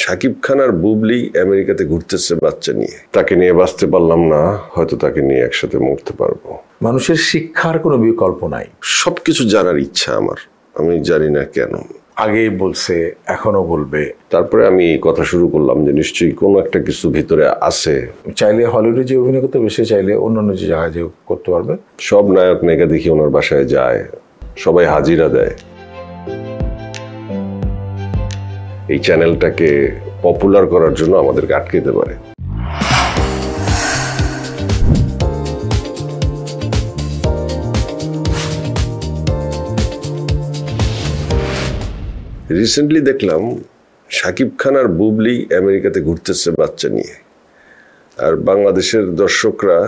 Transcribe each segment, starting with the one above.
শাকিব খান আর বুবলি আমেরিকাতে ঘুরতেছে বাচ্চা নিয়ে, তাকে নিয়ে বাঁচতে পারলাম না, হয়তো তাকে নিয়ে একসাথে মরতে পারবো। মানুষের শিক্ষার কোনো বিকল্প নাই, সবকিছু জানার ইচ্ছা আমার, আমি জানি না কেন। আগেই বলছে, এখনো বলবে। তারপরে আমি কথা শুরু করলাম যে নিশ্চয়ই কোনো একটা কিছু ভিতরে আছে। চাইলে হলিউডে যে অভিনয় করতে হবে, সে চাইলে অন্যান্য যে জায়গায় যে করতে পারবে। সব নায়ক নায়িকা দেখি ওনার বাসায় যায়, সবাই হাজিরা দেয়। এই চ্যানেলটাকে পপুলার করার জন্য আমাদেরকে আটকে পারে। রিসেন্টলি দেখলাম শাকিব খান আর বুবলি আমেরিকাতে ঘুরতেছে বাচ্চা নিয়ে, আর বাংলাদেশের দর্শকরা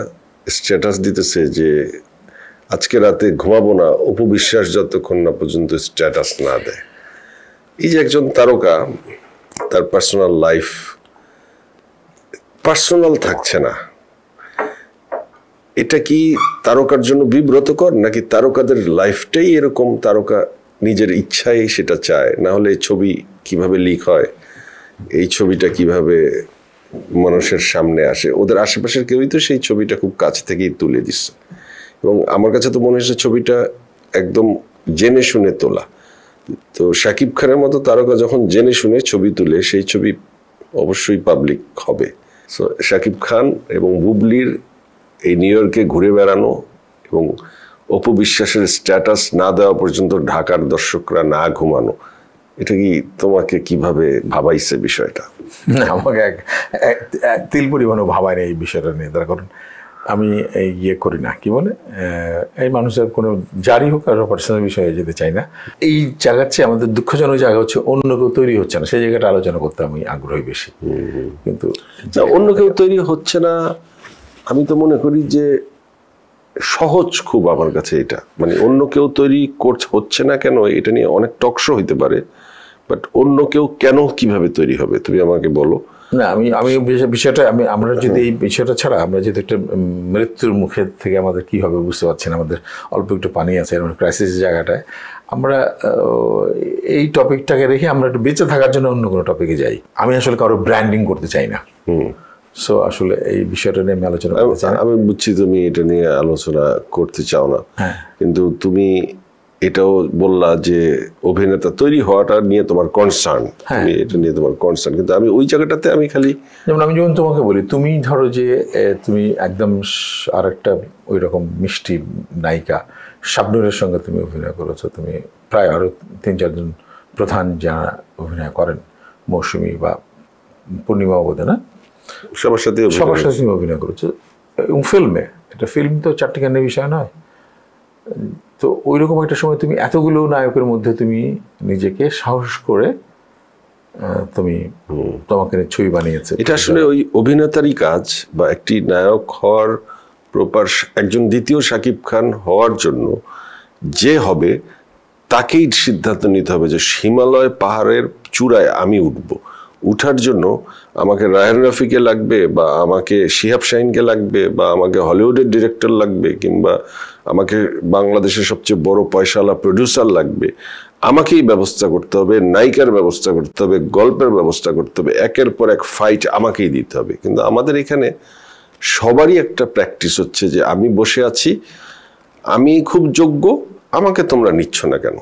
স্ট্যাটাস দিতেছে যে আজকে রাতে ঘুমাবো না অপু বিশ্বাস যতক্ষণ না পর্যন্ত স্ট্যাটাস না দেয়। এই যে একজন তারকা, তার পার্সোনাল লাইফ পার্সোনাল থাকছে না, এটা কি তারকার জন্য বিব্রতকর, নাকি তারকাদের লাইফটাই এরকম, তারকা নিজের ইচ্ছায় সেটা চায়? না হলে এই ছবি কিভাবে লিক হয়, এই ছবিটা কিভাবে মানুষের সামনে আসে? ওদের আশেপাশের কেউই তো সেই ছবিটা খুব কাছ থেকেই তুলে দিচ্ছে, এবং আমার কাছে তো মনে হচ্ছে ছবিটা একদম জেনে শুনে তোলা। তো শাকিব খানের মতো তারকা যখন জেনে শুনে ছবি তুলে, সেই ছবি অবশ্যই পাবলিক হবে। সো শাকিব খান এবং বুবলির এই নিউ ইয়র্কে ঘুরে বেড়ানো এবং অপু বিশ্বাসের স্ট্যাটাস না দেওয়া পর্যন্ত ঢাকার দর্শকরা না ঘুমানো, এটা কি তোমাকে কিভাবে ভাবাইছে বিষয়টা? না, আমাকে তিল পরিমাণও ভাবায় না এই বিষয়টা নিয়ে। তার কারণ আমি ইয়ে করি না, কি বলে, এই মানুষের কোনো জারি হোক আর পার্সোনাল বিষয়ে যেতে চাই না। এই জায়গার চেয়ে আমাদের দুঃখজনক জায়গা হচ্ছে অন্য কেউ তৈরি হচ্ছে না, সেই জায়গাটা আলোচনা করতে আমি আগ্রহী বেশি। কিন্তু অন্য কেউ তৈরি হচ্ছে না, আমি তো মনে করি যে সহজ খুব আমার কাছে এটা, মানে অন্য কেউ তৈরি হচ্ছে না কেন, এটা নিয়ে অনেক টকশো হইতে পারে, বাট অন্য কেউ কেন কিভাবে তৈরি হবে তুমি আমাকে বলো না। আমি বিষয়টা আমরা যদি এই বিষয়টা ছাড়া আমরা যদি একটা মৃত্যুর মুখে থেকে আমাদের কি হবে বুঝতে পারছি না, আমাদের অল্প একটু পানি আছে এরকম ক্রাইসিস জায়গাটায়, আমরা এই টপিকটাকে রেখে আমরা একটু বেঁচে থাকার জন্য অন্য কোনো টপিকে যাই। আমি আসলে কারো ব্র্যান্ডিং করতে চাই না। সো আসলে এই বিষয়টা নিয়ে আমি আলোচনা করতে চাই। আমি বুঝছি তুমি এটা নিয়ে আলোচনা করতে চাও না, কিন্তু তুমি এটাও বললা যে অভিনেতা তৈরি হওয়াটা নিয়ে তোমার কনসার্ন, তুমি এটা নিয়ে তোমার কনসার্ন। কিন্তু আমি ওই জায়গাটাতে আমি খালি, যেমন আমি যখন তোমাকে বলি, তুমি ধরো যে তুমি একদম আর একটা ওই রকম মিষ্টি নায়িকা শাবনূরের সঙ্গে তুমি অভিনয় করেছো, তুমি প্রায় আরও 3-4 জন প্রধান যারা অভিনয় করেন, মৌসুমী বা পূর্ণিমা বোধে, না সবার সাথে তুমি অভিনয় করেছো এবং ফিল্মে। এটা ফিল্ম তো চারটিখানের বিষয় নয়। তো ওই রকম একটা সময় তুমি এতগুলো নায়কের মধ্যে তুমি নিজেকে সাহস করে তুমি তোমাকে ছবি বানিয়েছে। এটা আসলে ওই অভিনেতারই কাজ, বা একটি নায়ক হওয়ার প্রপার একজন দ্বিতীয় শাকিব খান হওয়ার জন্য যে হবে তাকেই সিদ্ধান্ত নিতে হবে যে হিমালয় পাহাড়ের চূড়ায় আমি উঠব। উঠার জন্য আমাকে রায়হান রাফিকে লাগবে, বা আমাকে শিহাব শাহিনকে লাগবে, বা আমাকে হলিউডের ডিরেক্টর লাগবে, কিংবা আমাকে বাংলাদেশের সবচেয়ে বড় পয়সাওয়ালা প্রডিউসার লাগবে। আমাকেই ব্যবস্থা করতে হবে, নায়িকার ব্যবস্থা করতে হবে, গল্পের ব্যবস্থা করতে হবে, একের পর এক ফাইট আমাকেই দিতে হবে। কিন্তু আমাদের এখানে সবারই একটা প্র্যাকটিস হচ্ছে যে আমি বসে আছি, আমি খুব যোগ্য, আমাকে তোমরা নিচ্ছ না কেন?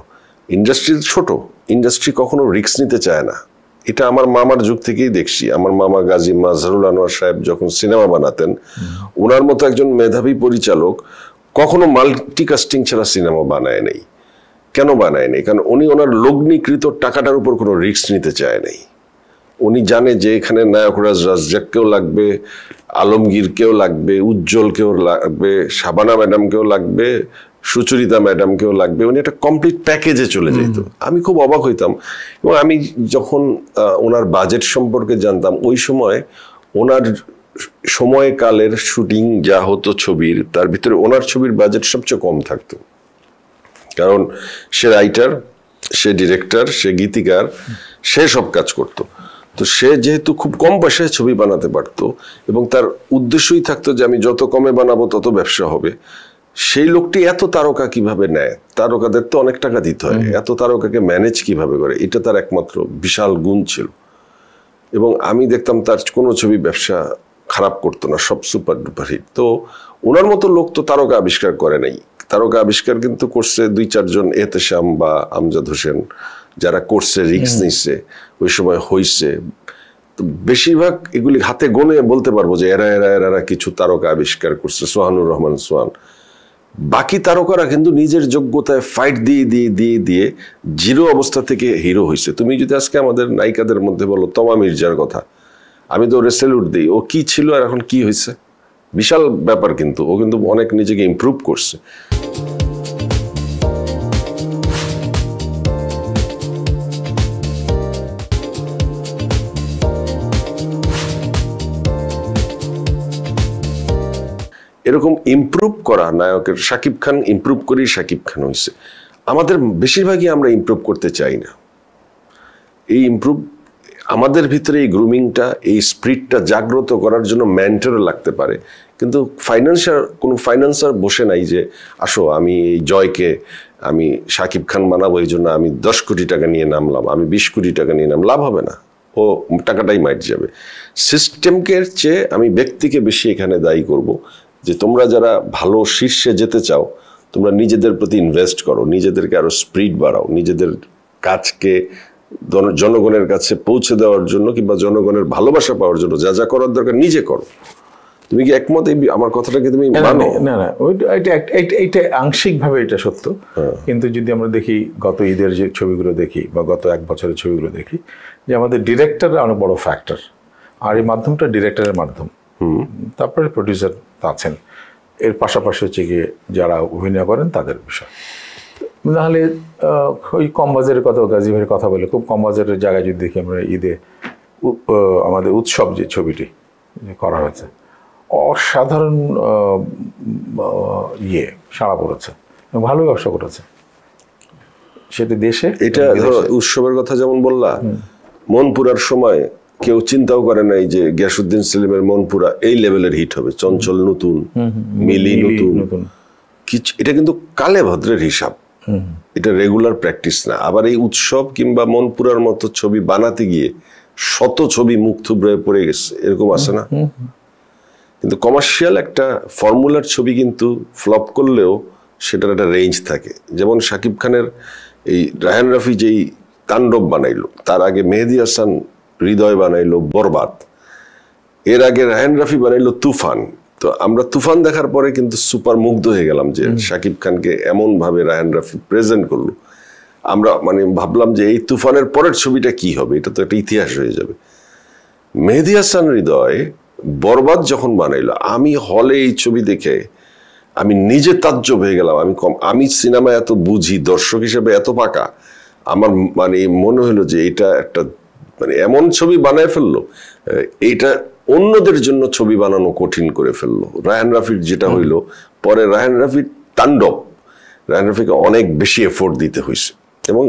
ইন্ডাস্ট্রি ছোট, ইন্ডাস্ট্রি কখনো রিস্ক নিতে চায় না। এটা আমার মামার যুগ থেকেই দেখছি। আমার মামা গাজী মাজহারুল আনোয়ার সাহেব যখন সিনেমা বানাতেন, ওনার মতো একজন মেধাবী পরিচালক কখনো মাল্টিকাস্টিং ছাড়া সিনেমা বানায় নেই। কেন বানায় নেই? কারণ উনি ওনার লগ্নিকৃত টাকাটার উপর কোনো রিস্ক নিতে চায় নাই। উনি জানে যে এখানে নায়করাজ রাজ্জাককেও লাগবে, আলমগীরকেও লাগবে, উজ্জ্বলকেও লাগবে, শাবানা ম্যাডামকেও লাগবে, সুচরিতা ম্যাডামকেও লাগবে। উনি একটা কমপ্লিট প্যাকেজে চলে যেত। আমি খুব অবাক হইতাম। এবং আমি যখন ওনার বাজেট সম্পর্কে জানতাম, ওই সময় ওনার সময়কালের শুটিং যা হতো ছবির, তার ভিতরে ওনার ছবির বাজেট সবচেয়ে কম থাকতো। কারণ সে রাইটার, সে ডিরেক্টর, সে গীতিকার, সে সব কাজ করতো। তো সে যেহেতু খুব কম পয়সায় ছবি বানাতে পারতো, এবং তার উদ্দেশ্যই থাকতো যে আমি যত কমে বানাবো তত ব্যবসা হবে, সেই লোকটি এত তারকা কিভাবে নেয়? তারকাদের তো অনেক টাকা দিতে হয়, এত তারকাকে ম্যানেজ কিভাবে করে? এটা তার একমাত্র বিশাল গুণ ছিল। এবং আমি দেখতাম তার কোনো ছবি ব্যবসা খারাপ করতো না, সব সুপার ডুপার হিট। তো ওনার মতো লোক তো তারকা আবিষ্কার করে নাই, তারকা আবিষ্কার কিন্তু করছে 2-4 জন, এহতেশাম বা আমজাদ হোসেন, যারা করছে, রিস্ক নিচ্ছে, ওই সময় হইছে। তো বেশিরভাগ এগুলি হাতে গনে বলতে পারবো যে এরা এরা এরা কিছু তারকা আবিষ্কার করছে, সোহানুর রহমান সোহান। বাকি তারকারা কিন্তু নিজের যোগ্যতায় ফাইট দিয়ে দিয়ে দিয়ে দিয়ে জিরো অবস্থা থেকে হিরো হয়েছে। তুমি যদি আজকে আমাদের নায়িকাদের মধ্যে বলো তমা মির্জার কথা, আমি তো ওরে স্যালুট দিই। ও কি ছিল আর এখন কি হয়েছে, বিশাল ব্যাপার। কিন্তু ও কিন্তু অনেক নিজেকে ইমপ্রুভ করছে। এরকম ইমপ্রুভ করা নায়কের, শাকিব খান ইমপ্রুভ করেই শাকিব খান হয়েছে। আমাদের বেশিরভাগই আমরা ইমপ্রুভ করতে চাই না। এই ইমপ্রুভ আমাদের ভিতরে এই গ্রুমিংটা, এই স্পিরিটটা জাগ্রত করার জন্য মেন্টরও লাগতে পারে। কিন্তু কোনো ফাইন্যান্সার বসে নাই যে আসো আমি এই জয়কে আমি শাকিব খান বানাবো, এই জন্য আমি 10 কোটি টাকা নিয়ে নামলাম, আমি 20 কোটি টাকা নিয়ে নাম, লাভ হবে না, ও টাকাটাই মাইট যাবে। সিস্টেমকে চেয়ে আমি ব্যক্তিকে বেশি এখানে দায়ী করব যে তোমরা যারা ভালো শীর্ষে যেতে চাও, তোমরা নিজেদের প্রতি ইনভেস্ট করো, নিজেদেরকে আরো স্পিরিট বাড়াও, নিজেদের কাজকে জনগণের কাছে পৌঁছে দেওয়ার জন্য কিংবা জনগণের ভালোবাসা পাওয়ার জন্য যা যা করার দরকার নিজে করো। তুমি কি একমত আমার কথাটাকে তুমি মানো? না না, এইটা আংশিকভাবে এটা সত্য। কিন্তু যদি আমরা দেখি গত ঈদের যে ছবিগুলো দেখি বা গত 1 বছরের ছবিগুলো দেখি, যে আমাদের ডিরেক্টররা অনেক বড় ফ্যাক্টর, আর এই মাধ্যমটা ডিরেক্টরের মাধ্যম, তারপরে প্রডিউসার আছেন, এর পাশাপাশি হচ্ছে গিয়ে যারা অভিনয় করেন তাদের বিষয়। নাহলে ওই কম বাজারের কথা, গাজী ভাইয়ের কথা বলে, খুব কম বাজারের জায়গায় যদি দেখি আমরা ঈদে আমাদের উৎসব যে ছবিটি করা হয়েছে, অসাধারণ সাড়া পড়েছে, ভালো ব্যবসা করেছে সেটা দেশে। এটা উৎসবের কথা যেমন বললা, মনপুরার সময় কেউ চিন্তাও করে নাই যে গিয়াসউদ্দিন সেলিমের মনপুরা এই লেভেলের হিট হবে। চঞ্চল নতুন, মিলি নতুন, কিছু, এটা কিন্তু কালে ভদ্রের হিসাব, এটা রেগুলার প্র্যাকটিস না। আবার এই উৎসব কিংবা মনপুরার মতো ছবি বানাতে গিয়ে 100 ছবি মুখ থুবড়ে পড়ে গেছে, এরকম আছে না? কিন্তু কমার্শিয়াল একটা ফর্মুলার ছবি কিন্তু ফ্লপ করলেও সেটার একটা রেঞ্জ থাকে। যেমন শাকিব খানের এই রায়হান রাফি যেই তাণ্ডব বানাইলো, তার আগে মেহেদী হাসান হৃদয় বানাইলো বরবাদ, এর আগে রায়হান রাফি বানাইলো তুফান। তো আমরা তুফান দেখার পরে কিন্তু সুপার মুগ্ধ হয়ে গেলাম যে শাকিব খানকে এমন ভাবে রায়হান রাফি প্রেজেন্ট করলো। আমরা মানে ভাবলাম যে এই তুফানের পরের ছবিটা কি হবে, এটা তো একটা ইতিহাস হয়ে যাবে। মেহেদী হাসান হৃদয় বরবাদ যখন বানাইলো, আমি হলে এই ছবি দেখে আমি নিজে তাজ্জব হয়ে গেলাম। আমি সিনেমা এত বুঝি, দর্শক হিসেবে এত পাকা, আমার মানে মনে হলো যে এটা একটা মানে এমন ছবি বানায় ফেললো, এইটা অন্যদের জন্য ছবি বানানো কঠিন করে ফেললো। রায়হান রাফির যেটা হইলো পরে, রায়হান রাফির তাণ্ডব, রায়হান রাফিকে অনেক বেশি এফোর্ট দিতে হয়েছে। এবং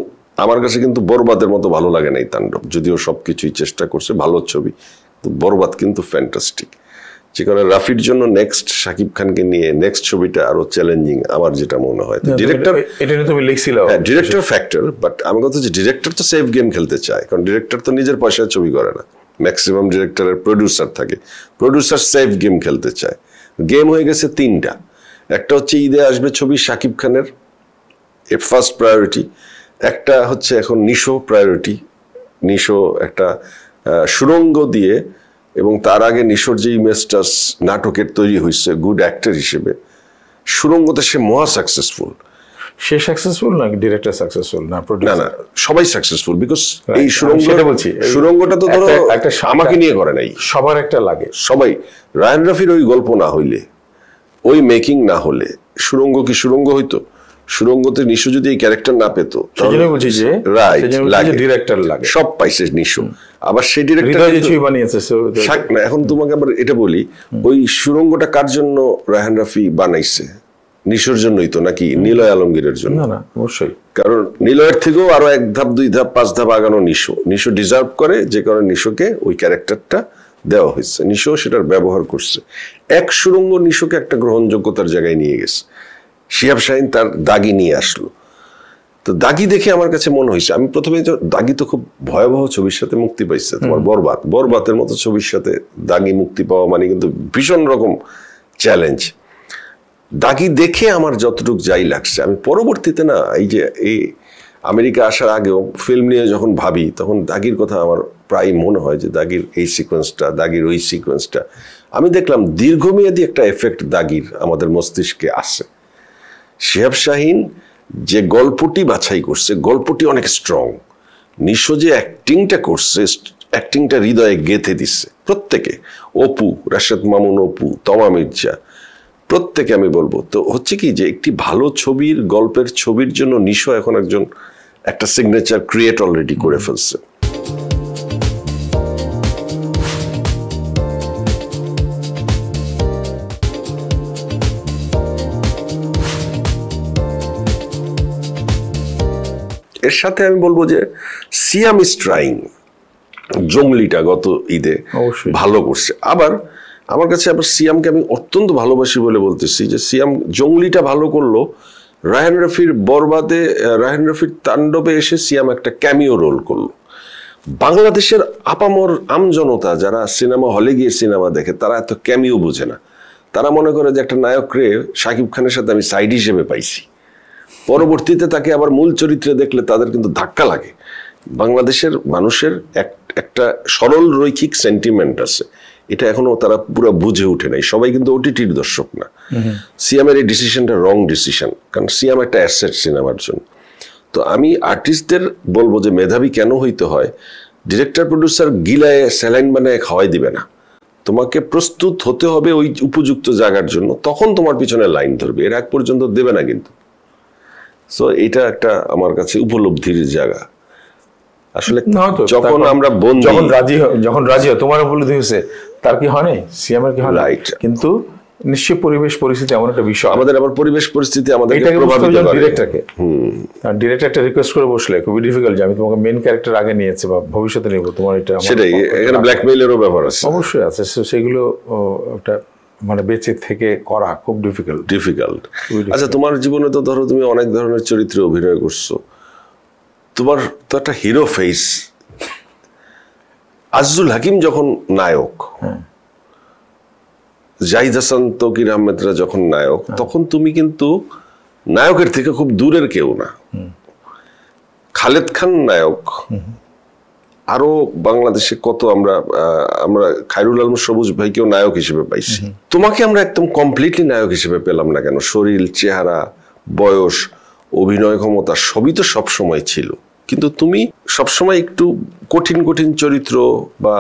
আমার কাছে কিন্তু বরবাদের মতো ভালো লাগে না এই তাণ্ডব, যদিও সবকিছুই চেষ্টা করছে, ভালো ছবি, বরবাদ কিন্তু ফ্যান্টাস্টিক। যে কারণে রাফির জন্য নেক্সট শাকিব খানকে নিয়ে নেক্সট ছবিটা আরো চ্যালেঞ্জিং আমার যেটা মনে হয়। ডিরেক্টর, এটা নিয়ে তুমি লিখছিলে, ডিরেক্টর ফ্যাক্টর, বাট আমার কথা হচ্ছে ডিরেক্টর তো সেফ গেম খেলতে চায়, কারণ ডিরেক্টর তো নিজের পয়সায় ছবি করে না। ম্যাক্সিমাম ডিরেক্টরের প্রডিউসার থাকে, প্রডিউসার সেফ গেম খেলতে চায়। গেম হয়ে গেছে 3টা। একটা হচ্ছে ঈদে আসবে ছবি শাকিব খানের, ফার্স্ট প্রায়োরিটি। একটা হচ্ছে এখন নিশো প্রায়োরিটি। নিশো একটা সুরঙ্গ দিয়ে, এবং তার আগে নিশোর যে ইমেজটা নাটকের তৈরি হয়েছে গুড অ্যাক্টর হিসেবে, সুরঙ্গতে সে মহা সাকসেসফুল। সে সাকসেসফুল না ডিরেক্টর সাকসেসফুল না, না সবাই সাকসেসফুল, বিকজ এই সুরঙ্গটা তো ধরো একটা আমাকে নিয়ে করে নাই, সবার একটা লাগে। সবাই রায়হান রাফির ওই গল্প না হইলে, ওই মেকিং না হলে সুরঙ্গ কি সুরঙ্গ হইতো? সুরঙ্গতে নিশো যদি এই ক্যারেক্টার না পেত, বলছি যে ডিরেক্টর লাগে, সব পাইছে নিশো। আবার সেই ডিরেক্টর বানিয়েছে না। এখন তোমাকে আবার এটা বলি, ওই সুরঙ্গটা কার জন্য রায়হান রাফি বানাইছে? নিশোর জন্যই তো, নাকি নিলয় আলমগীরের জন্য? না অবশ্যই, কারণ নিলয়ের থেকেও আরো 1 ধাপ 2 ধাপ 5 ধাপ আগানো নিশো ডিজার্ভ করে, যে কারণে নিশোকে ওই ক্যারেক্টারটা দেওয়া হয়েছে। নিশো সেটার ব্যবহার করছে। এক সুরঙ্গ নিশোকে একটা গ্রহণযোগ্যতার জায়গায় নিয়ে গেছে। শিহাব শাহীন তার দাগি নিয়ে আসলো। তো দাগি দেখে আমার কাছে মনে হয়েছে, আমি প্রথমে দাগি তো খুব ভয়াবহ ছবির সাথে মুক্তি পাইছে, তোমার বরবাতের মতো ছবির সাথে দাগি মুক্তি পাওয়া মানে কিন্তু ভীষণ রকম চ্যালেঞ্জ। দাগি দেখে আমার যতটুকু যাই লাগছে, আমি পরবর্তীতে না এই আমেরিকা আসার আগেও ফিল্ম নিয়ে যখন ভাবি তখন দাগির কথা আমার প্রায় মনে হয় যে দাগির এই সিকোয়েন্সটা, দাগির ওই সিকোয়েন্সটা। আমি দেখলাম দীর্ঘমেয়াদী একটা এফেক্ট দাগির আমাদের মস্তিষ্কে আসে। শিহাব শাহীন যে গল্পটি বাছাই করছে, গল্পটি অনেক স্ট্রং। নিশো যে অ্যাক্টিংটা করছে, অ্যাক্টিংটা হৃদয়ে গেঁথে দিচ্ছে প্রত্যেকে। অপু, রাশেদ মামুন, অপু, তমা মির্জা, প্রত্যেকে আমি বলবো। তো হচ্ছে কি যে একটি ভালো ছবির, গল্পের ছবির জন্য নিশো এখন একটা সিগনেচার ক্রিয়েট অলরেডি করে ফেলছে। এর সাথে আমি বলবো যে সিয়াম ইজ ট্রাইং, জঙ্গলিটা গত ঈদে ভালো করছে। আবার আমার কাছে সিয়ামকে আমি অত্যন্ত ভালোবাসি বলে বলতেছি যে সিয়াম জঙ্গলিটা ভালো করলো। রায়হান রফির বরবাদে, রায়হান রফির তাণ্ডবে এসে সিয়াম একটা ক্যামিও রোল করলো। বাংলাদেশের আপামর আমজনতা যারা সিনেমা হলে গিয়ে সিনেমা দেখে তারা এত ক্যামিও বোঝে না। তারা মনে করে যে একটা নায়করে শাকিব খানের সাথে আমি সাইড হিসেবে পাইছি, পরবর্তীতে তাকে আবার মূল চরিত্রে দেখলে তাদের কিন্তু ধাক্কা লাগে। বাংলাদেশের মানুষের একটা সরল রৈখিক সেন্টিমেন্ট আছে, এটা এখনো তারা পুরো বুঝে উঠে নাই। সবাই কিন্তু ওটিটির দর্শক না। সিয়ামের এই ডিসিশনটা রং ডিসিশন, কারণ সিয়াম একটা অ্যাসেট সিনেমার জন্য। তো আমি আর্টিস্টদের বলবো যে মেধাবী কেন হইতে হয়, ডিরেক্টর প্রডিউসার গিলায় স্যালাইন বানায় খাওয়াই দিবে না, তোমাকে প্রস্তুত হতে হবে ওই উপযুক্ত জায়গার জন্য, তখন তোমার পিছনে লাইন ধরবে, এর আগ পর্যন্ত দেবে না কিন্তু। সো এটা একটা আমার কাছে উপলব্ধির জায়গা। আসলে যখন আমরা বন্ধু, যখন রাজি হয় তোমার উপলব্ধি হয়েছে, তার কি হয় নাই, সিএমের কি হয়, রাইট। কিন্তু নিশ্চয় পরিবেশ পরিস্থিতি এমন একটা বিষয়, আমাদের আবার পরিবেশ পরিস্থিতি আমাদেরকে প্রভাবিত করে। ডিরেক্টরকে ডিরেক্টর একটা রিকোয়েস্ট করে বসলে খুবই ডিফিকাল্ট যে আমি তোমাকে মেইন ক্যারেক্টার আগে নিয়েছি বা ভবিষ্যতে নেব, তোমার এটা, সেটাই এখানে ব্ল্যাকমেইলেরও ব্যাপার আছে, অবশ্যই আছে। সেগুলো একটা মানে বেঁচে থেকে করা খুব ডিফিকাল্ট। আচ্ছা, তোমার জীবনে তো ধরো তুমি অনেক ধরনের চরিত্রে অভিনয় করছো, তোমার তো একটা হিরো ফেস। আজিজুল হাকিম যখন নায়ক, জাহিদ হাসান, তৌকির আহমেদরা যখন নায়ক, তখন তুমি কিন্তু নায়কের থেকে খুব দূরের কেউ না। খালেদ খান নায়ক, আরো বাংলাদেশে কত আমরা খায়রুল আলম সবুজ ভাইকেও নায়ক হিসেবে পাইছি। তোমাকে আমরা একদম কমপ্লিটলি নায়ক হিসেবে পেলাম না কেন? শরীর, চেহারা, বয়স, অভিনয় ক্ষমতা সবই তো সবসময় ছিল, কিন্তু তুমি সবসময় একটু কঠিন কঠিন চরিত্র বা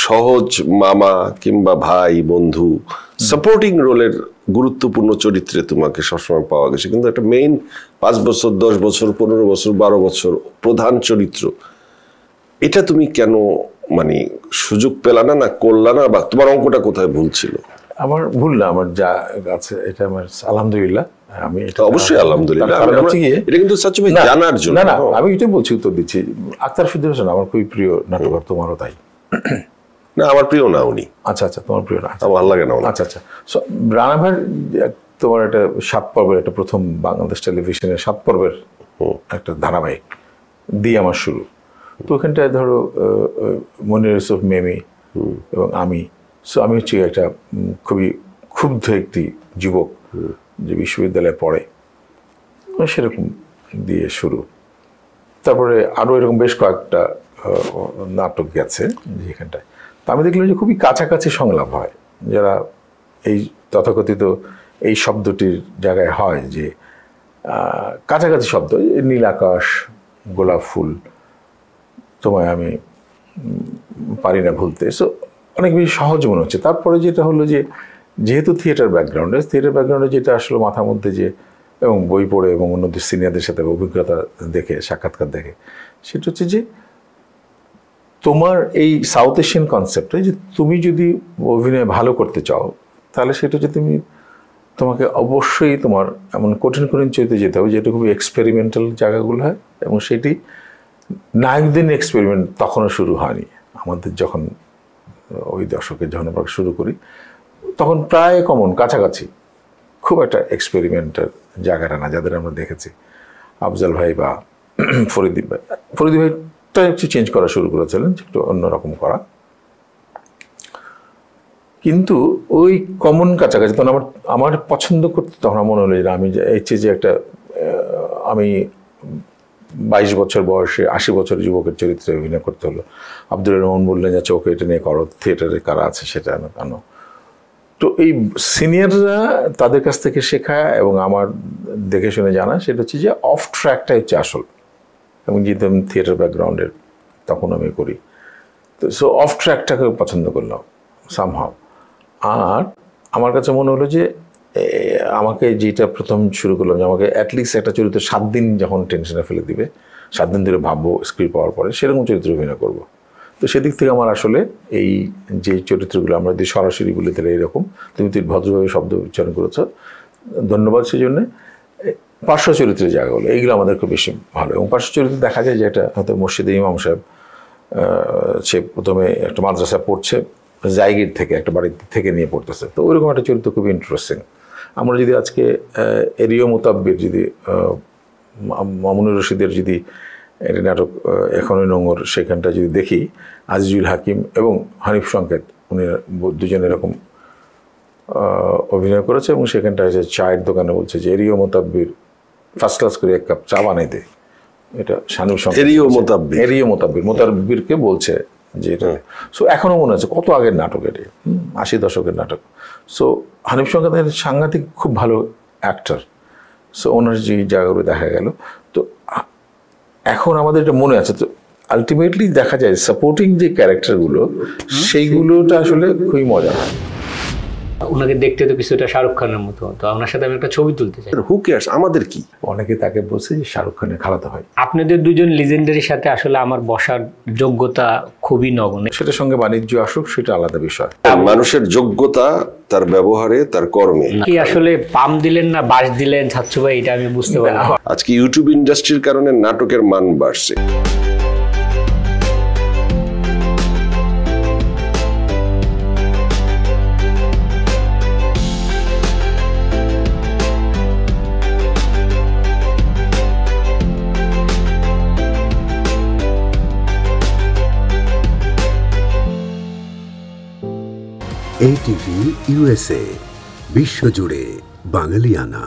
সহজ মামা কিংবা ভাই, বন্ধু, সাপোর্টিং রোলের গুরুত্বপূর্ণ চরিত্রে তোমাকে সবসময় পাওয়া গেছে। কিন্তু একটা মেইন 5 বছর, 10 বছর, 15 বছর, 12 বছর প্রধান চরিত্র, এটা তুমি কেন মানে সুযোগ পেলা না, করলা না, বা তোমার অঙ্কটা কোথায় ভুল ছিল? আমার ভুল না, আমার যা আছে এটা আমার আলহামদুলিল্লাহ, আমি এটা অবশ্যই আলহামদুলিল্লাহ, এটা কিন্তু সত্যি জানার জন্য না, আমি এটাই বলছি, উত্তর দিচ্ছি। আক্তার ফিরদৌস হোসেন আমার খুবই প্রিয় নাট্যকার, তোমারও তাই? না, আমার প্রিয় না উনি। আচ্ছা, তোমার প্রিয় না, আমার ভালো লাগে না। আচ্ছা। রানা ভাই, তোমার একটা 7 পর্বের, একটা প্রথম বাংলাদেশ টেলিভিশনের 7 পর্বের একটা ধারাবাহিক দিয়ে আমার শুরু। তো ওখানটায় ধরো মনির ইউসুফ, মেমি এবং আমি হচ্ছে একটা খুবই ক্ষুব্ধ একটি যুবক যে বিশ্ববিদ্যালয়ে পড়ে, সেরকম দিয়ে শুরু। তারপরে আরও এরকম বেশ কয়েকটা নাটক গেছে যেখানটায়। তো আমি দেখলাম যে খুবই কাছাকাছি সংলাপ হয়, যারা এই তথাকথিত এই শব্দটির জায়গায় হয় যে কাছাকাছি শব্দ, নীল আকাশ, গোলাপ ফুল, তোমায় আমি পারি না ভুলতে। সো অনেক বেশি সহজ মনে হচ্ছে। তারপরে যেটা হলো যে যেহেতু থিয়েটার ব্যাকগ্রাউন্ডে যেটা আসলে মাথার মধ্যে যে, এবং বই পড়ে এবং অন্যদের সিনিয়রদের সাথে অভিজ্ঞতা দেখে, সাক্ষাৎকার দেখে, সেটা হচ্ছে যে তোমার এই সাউথ এশিয়ান কনসেপ্টে যে তুমি যদি অভিনয় ভালো করতে চাও, তাহলে সেটা হচ্ছে তোমাকে অবশ্যই তোমার এমন কঠিন চরিত্রে যেতে হবে যেটা খুবই এক্সপেরিমেন্টাল জায়গাগুলো হয়, এবং সেটি নায়কদের এক্সপেরিমেন্ট তখনও শুরু হয়নি। আমাদের যখন ওই দশকে যখন আমরা শুরু করি, তখন প্রায় কাছাকাছি, খুব একটা এক্সপেরিমেন্টের জায়গাটা না যাদের আমরা দেখেছি। আফজাল ভাই বা ফরিদি ভাইটা একটু চেঞ্জ করা শুরু করেছিলেন, একটু অন্যরকম করা। কিন্তু ওই কমন কাছাকাছি তখন আমার পছন্দ করতে তখন মনে হলো যে আমি যে একটা আমি 22 বছর বয়সে 80 বছরের যুবকের চরিত্রে অভিনয় করতে হলো। আব্দুর রহমান বললেন যে চোখে এটা নিয়ে করো, থিয়েটারে কারা আছে সেটা কেন। তো এই সিনিয়ররা তাদের কাছ থেকে শেখা এবং আমার দেখে শুনে জানা সেটা হচ্ছে যে অফ ট্র্যাকটা হচ্ছে আসল, এবং যেহেতু আমি থিয়েটার ব্যাকগ্রাউন্ডের তখন আমি করি, তো সো অফ ট্র্যাকটাকে পছন্দ করলাম সামহাও। আর আমার কাছে মনে হলো যে আমাকে যেটা প্রথম শুরু করলাম যে আমাকে অ্যাটলিস্ট একটা চরিত্র 7 দিন যখন টেনশনে ফেলে দিবে, 7 দিন ধরে ভাববো স্ক্রিপ্ট পাওয়ার পরে সেরকম চরিত্র অভিনয় করবো। তো সেদিক থেকে আমার আসলে এই যে চরিত্রগুলো আমরা যদি সরাসরি বলে দিলে এরকম, তুমি ভদ্রভাবে শব্দ উচ্চারণ করেছ, ধন্যবাদ সেই জন্যে। পার্শ্ব চরিত্রের জায়গাগুলো এইগুলো আমাদের খুব বেশি ভালো, এবং পার্শ্ব চরিত্র দেখা যায় যে এটা হয়তো মসজিদে ইমাম সাহেব, সে প্রথমে একটা মাদ্রাসা পড়ছে, জায়গির থেকে একটা বাড়ির থেকে নিয়ে পড়তেছে, তো ওইরকম একটা চরিত্র খুবই ইন্টারেস্টিং। আমরা যদি আজকে এরিও মোতাব্বির যদি মামুনুর রশিদের যদি একটা নাটক এখনই নোংর সেখানটা যদি দেখি, আজিজুল হাকিম এবং হানিফ সংকেত উনি দুজনে এরকম অভিনয় করেছে, এবং সেখানটা যে চায়ের দোকানে বলছে যে এরিও মোতাব্বির ফার্স্ট ক্লাস করে 1 কাপ চা বানাই দে, এটা হানিফ সংকেত এরিও মোতাব্বিরকে বলছে যে এটা। সো এখনও মনে আছে কত আগের নাটক, এটি 80 দশকের নাটক। সো হানিফ সংকেত সাংঘাতিক খুব ভালো অ্যাক্টর, সো ওনার যে জায়গাগুলো দেখা গেল। তো এখন আমাদের এটা মনে আছে, তো আলটিমেটলি দেখা যায় সাপোর্টিং যে ক্যারেক্টারগুলো সেইগুলোটা আসলে খুবই মজা। ওনাকে দেখতে তো কিছুটা শাহরুখ খানের মতো, তো আপনার সাথে আমি একটা ছবি তুলতে চাই। হু কেয়ারস, আমাদের কি? অনেকে তাকে বলছে যে শাহরুখ খানের খালাতো ভাই। আপনাদের দুজন লিজেন্ডারির সাথে আসলে আমার বসার যোগ্যতা খুবই নগণ্য। সেটার সঙ্গে বাণিজ্য আসুক সেটা আলাদা বিষয়। মানুষের যোগ্যতা তার ব্যবহারে, তার কর্মে। কি আসলে পাম দিলেন না বাস দিলেন ছাত্র ভাই, এটা আমি বুঝতে পারি না। আজকে ইউটিউব ইন্ডাস্ট্রির কারণে নাটকের মান বাড়ছে। ATV USA, বিশ্বজুড়ে বাঙালিয়ানা।